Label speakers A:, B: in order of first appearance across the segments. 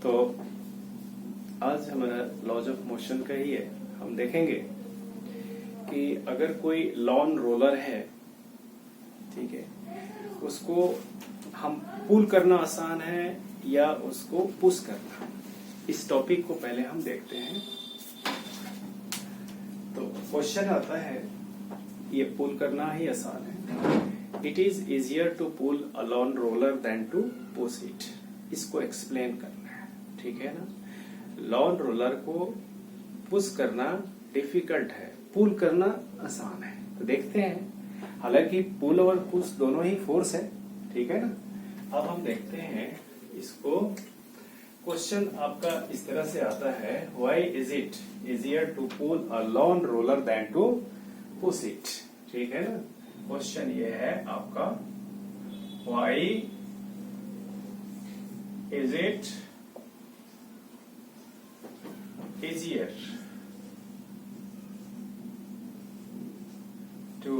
A: तो आज हमारा लॉज ऑफ मोशन का ही है। हम देखेंगे कि अगर कोई लॉन रोलर है, ठीक है, उसको हम पुल करना आसान है या उसको पुश करना, इस टॉपिक को पहले हम देखते हैं। तो क्वेश्चन आता है, ये पुल करना ही आसान है। It is easier to pull a lawn roller than to push it. इसको एक्सप्लेन करना है, ठीक है ना। लॉन रोलर को पुश करना डिफिकल्ट है, पुल करना आसान है। तो देखते हैं, हालांकि पुल और पुश दोनों ही फोर्स है, ठीक है ना। अब हम देखते हैं इसको। क्वेश्चन आपका इस तरह से आता है, why is it easier to pull a lawn roller than to push it, ठीक है ना। क्वेश्चन ये है आपका, why is it easier to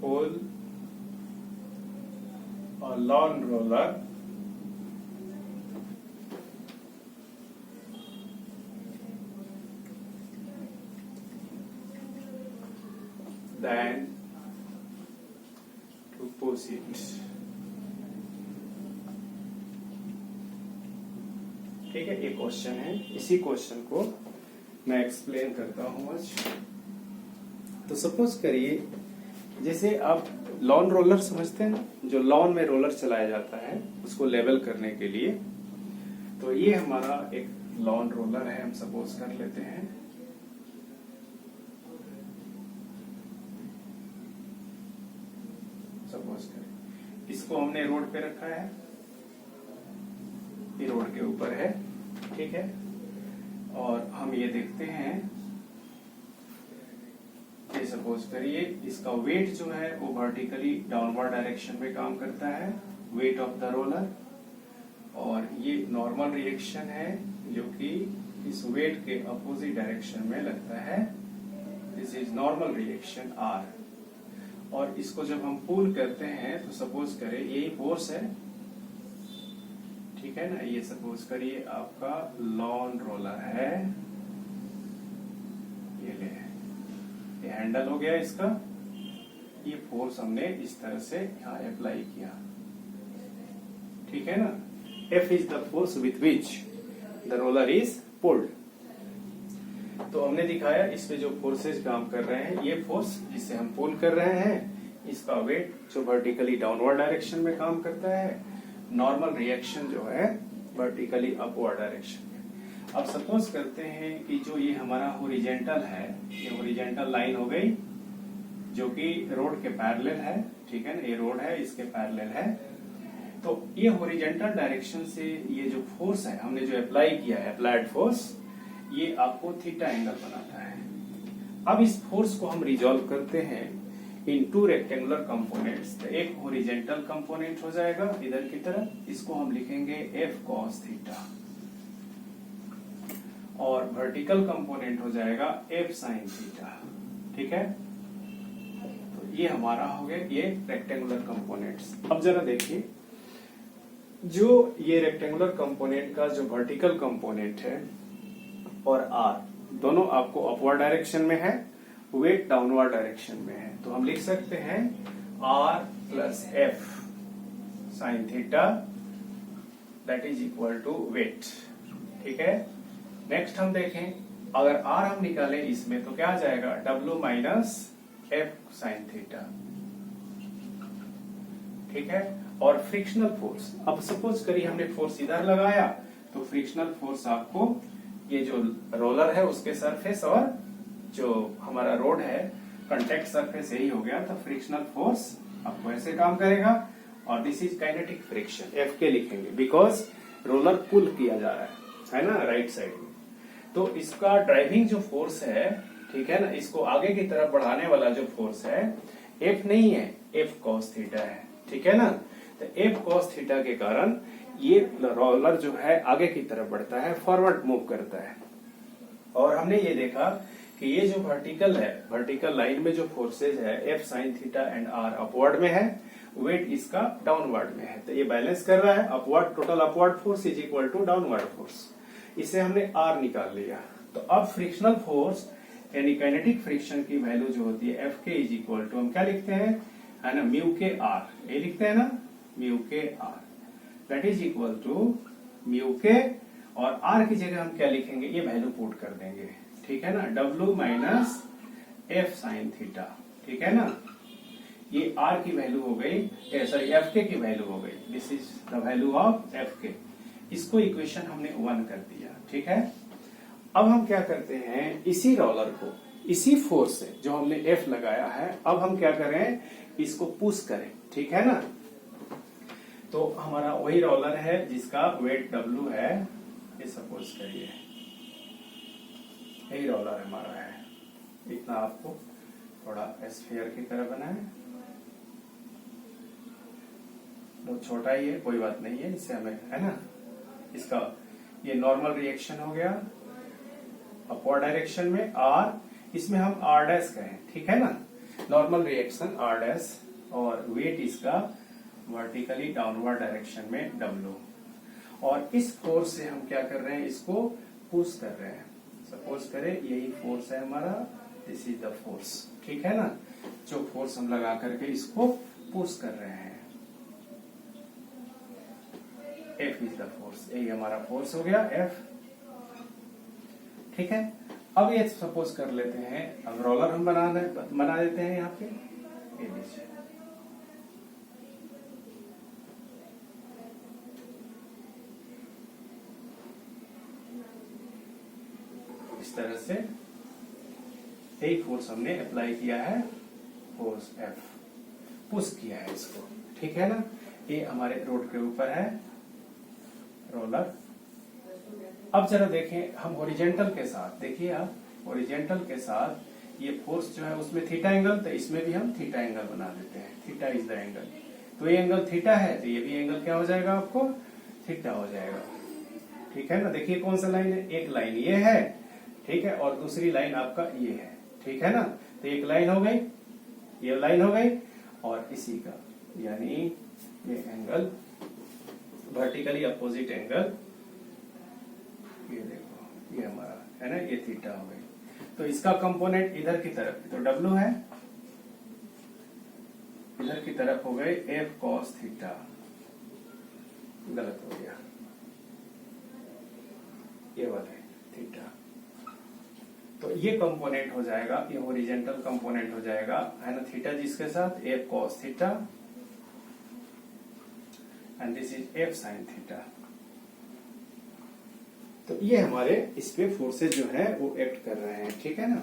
A: pull a lawn roller than to push it। ठीक है, ये क्वेश्चन है। इसी क्वेश्चन को मैं एक्सप्लेन करता हूं आज। तो सपोज करिए, जैसे आप लॉन रोलर समझते हैं ना, जो लॉन में रोलर चलाया जाता है उसको लेवल करने के लिए। तो ये हमारा एक लॉन रोलर है, हम सपोज कर लेते हैं। सपोज करें इसको हमने रोड पे रखा है, ये रोड के ऊपर है, ठीक है। और हम ये देखते हैं कि सपोज करिए इसका वेट जो है वो वर्टिकली डाउनवर्ड डायरेक्शन में काम करता है, वेट ऑफ द रोलर। और ये नॉर्मल रिएक्शन है जो कि इस वेट के अपोजिट डायरेक्शन में लगता है। This is normal reaction R. और इसको जब हम पुल करते हैं तो सपोज करें यही फोर्स है, ठीक है ना। ये सपोज करिए आपका लॉन रोलर है, ये हैंडल हो गया इसका। ये फोर्स हमने इस तरह से यहाँ अप्लाई किया, ठीक है ना। F is the force with which the roller is pulled. तो हमने दिखाया इसमें जो फोर्सेज काम कर रहे हैं, ये फोर्स जिससे हम पुल कर रहे हैं, इसका वेट जो वर्टिकली डाउनवर्ड डायरेक्शन में काम करता है, नॉर्मल रिएक्शन जो है वर्टिकली अपवर्ड डायरेक्शन में। अब सपोज करते हैं कि जो ये हमारा हॉरिजॉन्टल है, ये हॉरिजॉन्टल लाइन हो गई जो कि रोड के पैरेलल है, ठीक है ना। ये रोड है, इसके पैरेलल है। तो ये हॉरिजॉन्टल डायरेक्शन से ये जो फोर्स है हमने जो अप्लाई किया है, अप्लाइड फोर्स, ये आपको थीटा एंगल बनाता है। अब इस फोर्स को हम रिजॉल्व करते हैं इन टू रेक्टेंगुलर कंपोनेंट्स। तो एक हॉरिजॉन्टल कंपोनेंट हो जाएगा इधर की तरफ, इसको हम लिखेंगे F cos थीटा, और वर्टिकल कंपोनेंट हो जाएगा F sin थीटा, ठीक है। तो ये हमारा हो गया ये रेक्टेंगुलर कंपोनेंट्स। अब जरा देखिए, जो ये रेक्टेंगुलर कंपोनेंट का जो वर्टिकल कंपोनेंट है और R दोनों आपको अपवर्ड डायरेक्शन में है, वेट डाउनवर्ड डायरेक्शन में है। तो हम लिख सकते हैं R plus F sine theta that is equal to weight, ठीक है। नेक्स्ट हम देखें, अगर R हम निकालें इसमें तो क्या आ जाएगा, W minus F sine theta, ठीक है। और फ्रिक्शनल फोर्स, अब सपोज करिए हमने फोर्स इधर लगाया तो फ्रिक्शनल फोर्स आपको ये जो रोलर है उसके सरफेस और जो हमारा रोड है कांटेक्ट सरफेस यही हो गया। तो फ्रिक्शनल फोर्स आपको ऐसे काम करेगा, और this is kinetic friction, F के लिखेंगे बिकॉज रोलर पुल किया जा रहा है ना, राइट साइड में। तो इसका ड्राइविंग जो फोर्स है, ठीक है ना, इसको आगे की तरफ बढ़ाने वाला जो फोर्स है F नहीं है, F cos थीटा है, ठीक है ना। तो F cos थीटा के कारण ये रोलर जो है आगे की तरफ बढ़ता है, फॉरवर्ड मूव करता है। और हमने ये देखा कि ये जो वर्टिकल है, वर्टिकल लाइन में जो फोर्सेज है F sin theta and R upward में है, वेट इसका डाउनवर्ड में है, तो ये बैलेंस कर रहा है। Upward, total upward force is equal to downward force. इसे हमने आर निकाल लिया। तो अब फ्रिक्शनल फोर्स यानी काइनेटिक फ्रिक्शन की वैल्यू जो होती है एफ के इज इक्वल टू, हम क्या लिखते हैं, है ना, म्यू के आर, ये लिखते हैं ना, mu K R, that is equal to mu K, और आर की जगह हम क्या लिखेंगे, ये वैल्यू पुट कर देंगे, ठीक है ना, W minus F sine theta, ठीक है ना। ये आर की वैल्यू हो गई, सॉरी एफ के की वैल्यू हो गई, this is the value of F के। इसको इक्वेशन हमने 1 कर दिया, ठीक है। अब हम क्या करते हैं, इसी रोलर को इसी फोर्स से जो हमने एफ लगाया है, अब हम क्या करें, इसको पुश करें, ठीक है ना। तो हमारा वही रोलर है जिसका वेट डब्ल्यू है, ये सपोज करिए यही रोलर हमारा है। इतना आपको थोड़ा स्फीयर की तरह बनाए, बहुत छोटा ही है, कोई बात नहीं है, इससे हमें, है ना, इसका ये नॉर्मल रिएक्शन हो गया अपवर्ड डायरेक्शन में, आर, इसमें हम आर डैश कहें, ठीक है ना, नॉर्मल रिएक्शन आर डैश, और वेट इसका वर्टिकली डाउनवर्ड डायरेक्शन में डब्ल्यू। और इस फोर्स से हम क्या कर रहे हैं, इसको पुश कर रहे हैं। सपोज करें यही फोर्स है हमारा, दिस इज द फोर्स, ठीक है ना, जो फोर्स हम लगा करके इसको पुश कर रहे हैं, एफ इज द फोर्स, यही हमारा फोर्स हो गया एफ, ठीक है। अब ये सपोज कर लेते हैं, अब रोलर हम बना देते हैं यहाँ पे, ये लीजिए, इस तरह से एक फोर्स हमने अप्लाई किया है, फोर्स एफ, पुश किया है इसको, ठीक है ना। ये हमारे रोड के ऊपर है रोलर। अब जरा देखें हम हॉरिजॉन्टल के साथ, देखिए आप हॉरिजॉन्टल के साथ ये फोर्स जो है उसमें थीटा एंगल, तो इसमें भी हम थीटा एंगल बना देते हैं, थीटा इज द एंगल। तो ये एंगल थीटा है, तो ये भी एंगल क्या हो जाएगा आपको, थीटा हो जाएगा, ठीक है ना। देखिए कौन सा लाइन है, एक लाइन ये है, ठीक है, और दूसरी लाइन आपका ये है, ठीक है ना। तो एक लाइन हो गई, ये लाइन हो गई, और इसी का यानी ये एंगल वर्टिकली अपोजिट एंगल, ये देखो ये हमारा है ना, ये थीटा हो गई। तो इसका कंपोनेंट इधर की तरफ, तो डब्ल्यू है, इधर की तरफ हो गए एफ कॉस थीटा, गलत हो गया, ये वाला है थीटा। तो ये कंपोनेंट हो जाएगा, ये हॉरिजॉन्टल कंपोनेंट हो जाएगा, है ना, थीटा जिसके साथ F cos theta, and this is F sine theta. तो ये हमारे इस पे फोर्सेज जो है वो एक्ट कर रहे हैं, ठीक है ना।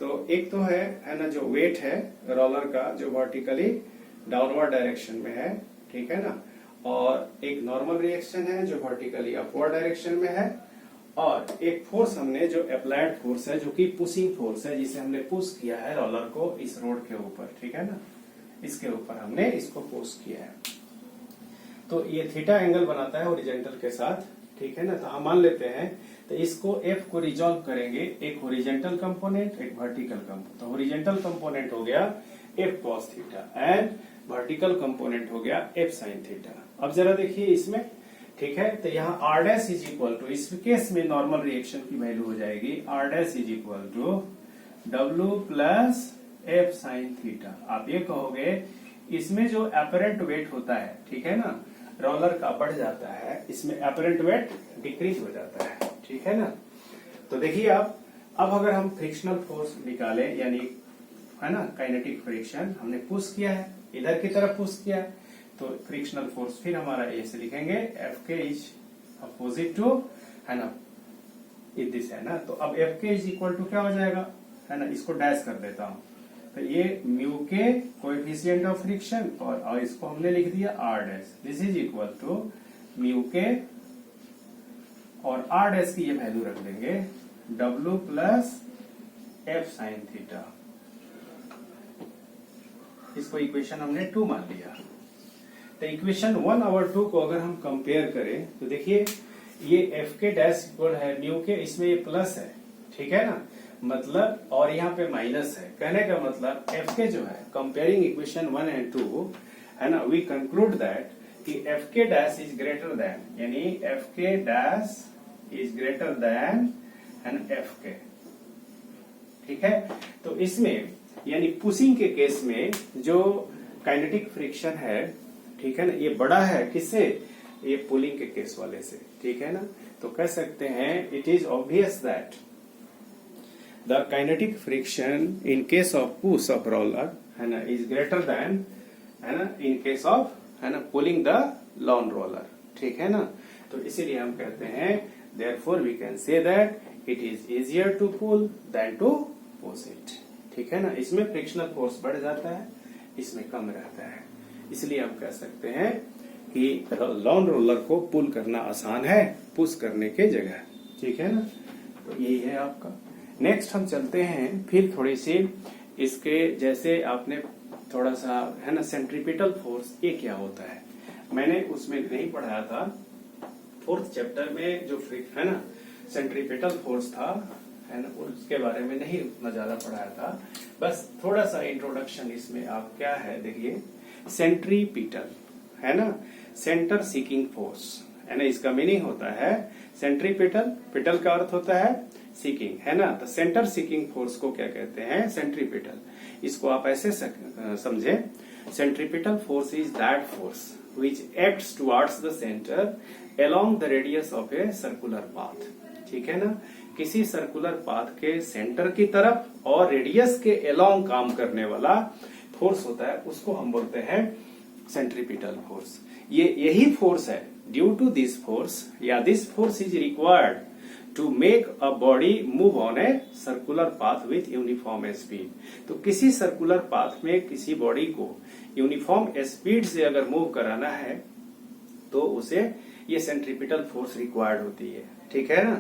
A: तो एक तो है ना, जो वेट है रोलर का जो वर्टिकली डाउनवर्ड डायरेक्शन में है, ठीक है ना, और एक नॉर्मल रिएक्शन है जो वर्टिकली अपवर्ड डायरेक्शन में है, और एक फोर्स हमने जो अप्लाइड फोर्स है जो कि पुशिंग फोर्स है, जिसे हमने पुश किया है रोलर को इस रोड के ऊपर, ठीक है ना, इसके ऊपर हमने इसको पुश किया है। तो ये थीटा एंगल बनाता है हॉरिजॉन्टल के साथ, ठीक है ना। तो हम मान लेते हैं, तो इसको एफ को रिजॉल्व करेंगे, एक हॉरिजॉन्टल कंपोनेंट, एक वर्टिकल कंपोनेंट। तो हॉरिजॉन्टल कंपोनेंट हो गया F cos theta and vertical component हो गया एफ साइन थीटा। अब जरा देखिए इसमें, ठीक है, तो यहाँ R dash is equal to, इस केस में नॉर्मल रिएक्शन की वैल्यू हो जाएगी R dash is equal to W plus F sine theta. आप ये कहोगे इसमें जो अपरेंट वेट होता है, ठीक है ना, रोलर का बढ़ जाता है, इसमें अपरेंट वेट डिक्रीज हो जाता है, ठीक है ना। तो देखिए आप, अब अगर हम फ्रिक्शनल फोर्स निकाले, यानी है ना काइनेटिक फ्रिक्शन, हमने पुश किया है, इधर की तरफ पुश किया है, तो फ्रिक्शनल फोर्स फिर हमारा ऐसे लिखेंगे एफ के इज अपोजिट टू, है ना, दिस है ना। तो अब एफ के इज इक्वल टू क्या हो जाएगा, है ना, इसको डैश कर देता हूं, तो ये म्यू के कोएफिशिएंट ऑफ फ्रिक्शन, और इसको हमने लिख दिया R dash, this is equal to mu K, और आर डैश की ये वैल्यू रख देंगे W plus F sine theta. इसको इक्वेशन हमने 2 मान लिया। तो इक्वेशन 1 और 2 को अगर हम कंपेयर करें, तो देखिए ये एफ के डैश इक्वल है म्यू के, इसमें ये प्लस है, ठीक है ना, मतलब, और यहाँ पे माइनस है, कहने का मतलब एफ के जो है कंपेयरिंग इक्वेशन 1 एंड 2 है ना, वी कंक्लूड दैट कि एफ के डैश इज ग्रेटर देन, यानी एफ के dash is greater than and F के। ठीक है, तो इसमें यानी पुशिंग के केस में जो काइनेटिक फ्रिक्शन है, ठीक है ना, ये बड़ा है किससे, ये पुलिंग के केस वाले से। ठीक है ना, तो कह सकते हैं it is obvious that the kinetic friction in case of push of roller है ना इज ग्रेटर देन है ना इन केस ऑफ है ना पुलिंग द लॉन रोलर। ठीक है ना, तो इसीलिए हम कहते हैं therefore we can say that it is easier to pull than to push it. ठीक है ना, इसमें फ्रिक्शनल फोर्स बढ़ जाता है, इसमें कम रहता है, इसलिए हम कह सकते हैं कि लॉन रोलर को पुल करना आसान है पुश करने के जगह। ठीक है ना, तो यही है आपका। नेक्स्ट हम चलते हैं फिर थोड़ी सी इसके, जैसे आपने थोड़ा सा है ना सेंट्रीपिटल फोर्स, ये क्या होता है, मैंने उसमें नहीं पढ़ाया था, 4th चैप्टर में जो है ना सेंट्रीपिटल फोर्स था है ना, उसके बारे में नहीं उतना ज्यादा पढ़ाया था, बस थोड़ा सा इंट्रोडक्शन इसमें। आप क्या है देखिए, सेंट्रीपिटल है ना, सेंटर सीकिंग फोर्स है ना, इसका मीनिंग होता है सेंट्रीपिटल, पिटल का अर्थ होता है सीकिंग है ना, तो सेंटर सीकिंग फोर्स को क्या कहते हैं, सेंट्रीपिटल। इसको आप ऐसे समझे, centripetal force is that force which acts towards the centre along the radius of A circular path. ठीक है ना, किसी सर्कुलर पाथ के सेंटर की तरफ और रेडियस के अलोंग काम करने वाला फोर्स होता है, उसको हम बोलते हैं सेंट्रीपिटल फोर्स। यही फोर्स है, ड्यू टू दिस फोर्स या this force is required to make a body move on a circular path with uniform speed. तो किसी सर्कुलर पाथ में किसी बॉडी को यूनिफॉर्म स्पीड से अगर मूव कराना है तो उसे ये सेंट्रीपिटल फोर्स रिक्वायर्ड होती है। ठीक है ना,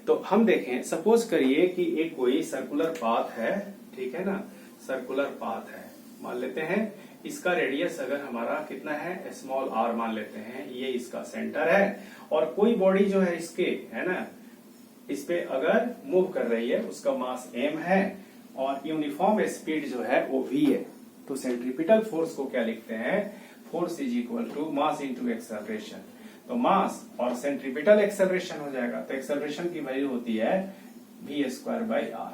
A: तो हम देखें, सपोज करिए कि एक कोई सर्कुलर पाथ है, ठीक है ना, सर्कुलर पाथ है, मान लेते हैं इसका रेडियस अगर हमारा कितना है, स्मॉल r मान लेते हैं, ये इसका सेंटर है, और कोई बॉडी जो है इसके है ना इस पे अगर मूव कर रही है, उसका मास m है और यूनिफॉर्म स्पीड जो है वो v है, तो सेंट्रीपिटल फोर्स को क्या लिखते हैं, force is equal to mass into acceleration. तो मास और सेंट्रीपिटल एक्सेलरेशन हो जाएगा, तो एक्सेलरेशन की वैल्यू होती है v²/r।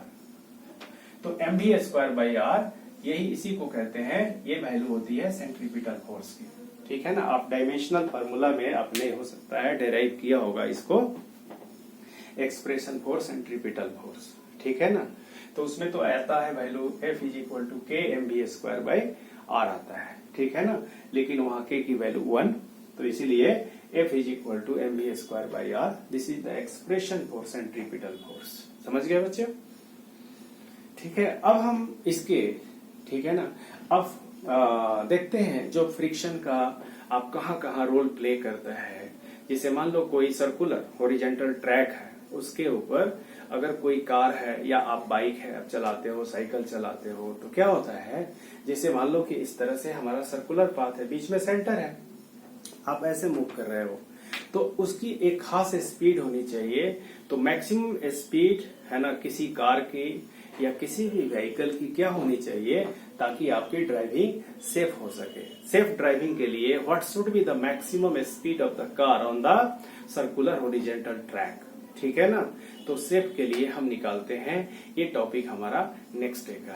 A: तो mv²/r यही इसी को कहते हैं, ये वैल्यू होती है सेंट्रीपिटल फोर्स की। ठीक है ना, आप डायमेंशनल फार्मूला में आपने हो सकता है डेराइव किया होगा इसको, एक्सप्रेशन फॉर सेंट्रीपिटल फोर्स। ठीक है ना, तो उसमें तो आता है वैल्यू F = K mv²/r आता है। ठीक है ना, लेकिन वहां K की वैल्यू 1, तो इसीलिए F = mv²/r, this is the expression for centripetal force. समझ गए बच्चे? ठीक है, अब हम इसके, ठीक है ना, अब देखते हैं जो फ्रिक्शन का आप कहाँ कहाँ रोल प्ले करता है। जैसे मान लो कोई सर्कुलर हॉरिजॉन्टल ट्रैक है, उसके ऊपर अगर कोई कार है या आप बाइक है आप चलाते हो, साइकिल चलाते हो, तो क्या होता है, जैसे मान लो कि इस तरह से हमारा सर्कुलर पाथ है, बीच में सेंटर है, आप ऐसे मूव कर रहे हो, तो उसकी एक खास स्पीड होनी चाहिए। तो मैक्सिमम स्पीड है ना किसी कार की या किसी भी व्हीकल की क्या होनी चाहिए, ताकि आपकी ड्राइविंग सेफ हो सके। सेफ ड्राइविंग के लिए what should be the maximum speed of the car on the circular horizontal track. ठीक है ना, तो सेफ के लिए हम निकालते हैं, ये टॉपिक हमारा नेक्स्ट डे का है।